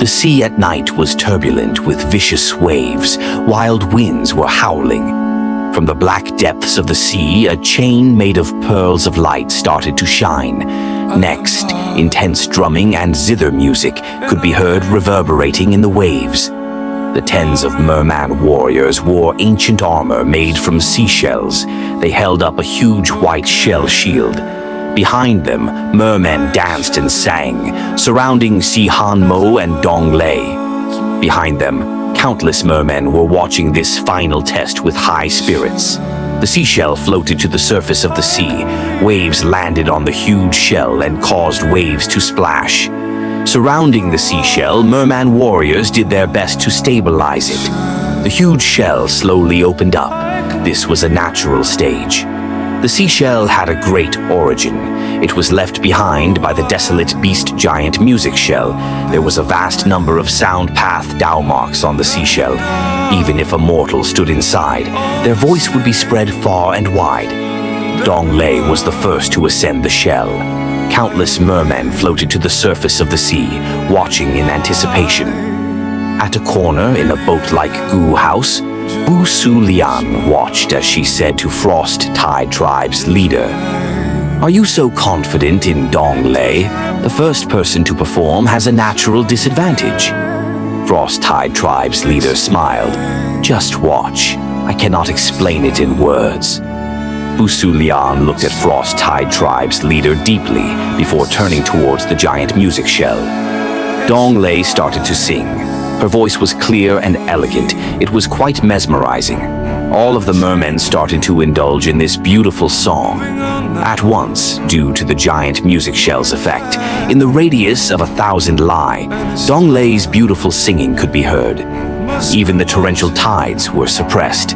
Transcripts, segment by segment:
The sea at night was turbulent with vicious waves. Wild winds were howling. From the black depths of the sea, a chain made of pearls of light started to shine. Next, intense drumming and zither music could be heard reverberating in the waves. The tens of merman warriors wore ancient armor made from seashells. They held up a huge white shell shield. Behind them, mermen danced and sang, surrounding Si Han Mo and Dong Lei. Behind them, countless mermen were watching this final test with high spirits. The seashell floated to the surface of the sea. Waves landed on the huge shell and caused waves to splash. Surrounding the seashell, merman warriors did their best to stabilize it. The huge shell slowly opened up. This was a natural stage. The seashell had a great origin. It was left behind by the desolate beast giant music shell. There was a vast number of sound path Dao marks on the seashell. Even if a mortal stood inside, their voice would be spread far and wide. Dong Lei was the first to ascend the shell. Countless mermen floated to the surface of the sea, watching in anticipation. At a corner in a boat-like goo house, Bu Su Lian watched as she said to Frost Tide Tribe's leader, "Are you so confident in Dong Lei? The first person to perform has a natural disadvantage." Frost Tide Tribe's leader smiled. "Just watch. I cannot explain it in words." Bu Su Lian looked at Frost Tide Tribe's leader deeply before turning towards the giant music shell. Dong Lei started to sing. Her voice was clear and elegant. It was quite mesmerizing. All of the mermen started to indulge in this beautiful song. At once, due to the giant music shell's effect, in the radius of 1,000 li, Dong Lei's beautiful singing could be heard. Even the torrential tides were suppressed.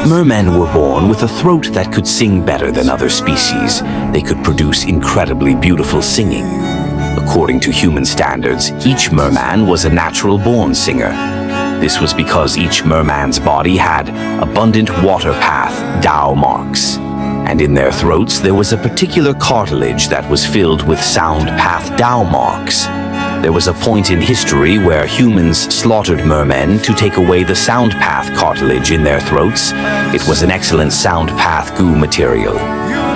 Mermen were born with a throat that could sing better than other species. They could produce incredibly beautiful singing. According to human standards, each merman was a natural-born singer. This was because each merman's body had abundant water path Dao marks. And in their throats there was a particular cartilage that was filled with sound path Dao marks. There was a point in history where humans slaughtered mermen to take away the sound path cartilage in their throats. It was an excellent sound path goo material.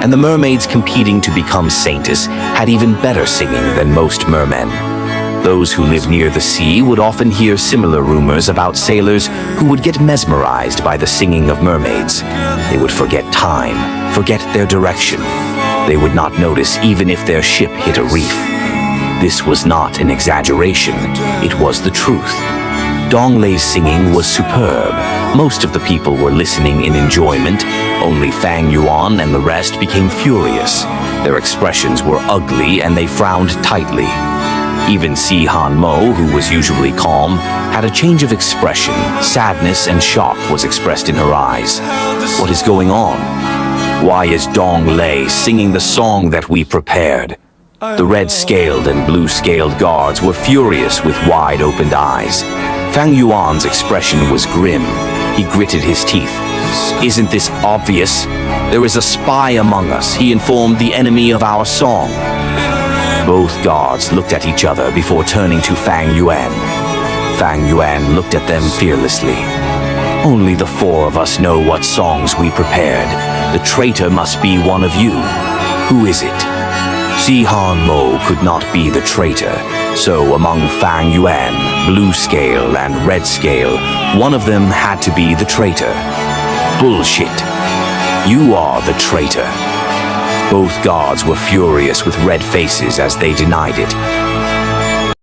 And the mermaids competing to become saintess had even better singing than most mermen. Those who lived near the sea would often hear similar rumors about sailors who would get mesmerized by the singing of mermaids. They would forget time, forget their direction. They would not notice even if their ship hit a reef. This was not an exaggeration, it was the truth. Dong Lei's singing was superb. Most of the people were listening in enjoyment. Only Fang Yuan and the rest became furious. Their expressions were ugly and they frowned tightly. Even Si Han Mo, who was usually calm, had a change of expression. Sadness and shock was expressed in her eyes. What is going on? Why is Dong Lei singing the song that we prepared? The red-scaled and blue-scaled guards were furious with wide-opened eyes. Fang Yuan's expression was grim. He gritted his teeth. "Isn't this obvious? There is a spy among us. He informed the enemy of our song." Both guards looked at each other before turning to Fang Yuan. Fang Yuan looked at them fearlessly. "Only the four of us know what songs we prepared. The traitor must be one of you. Who is it?" Si Han Mo could not be the traitor, so among Fang Yuan, Blue Scale, and Red Scale, one of them had to be the traitor. "Bullshit. You are the traitor." Both guards were furious with red faces as they denied it.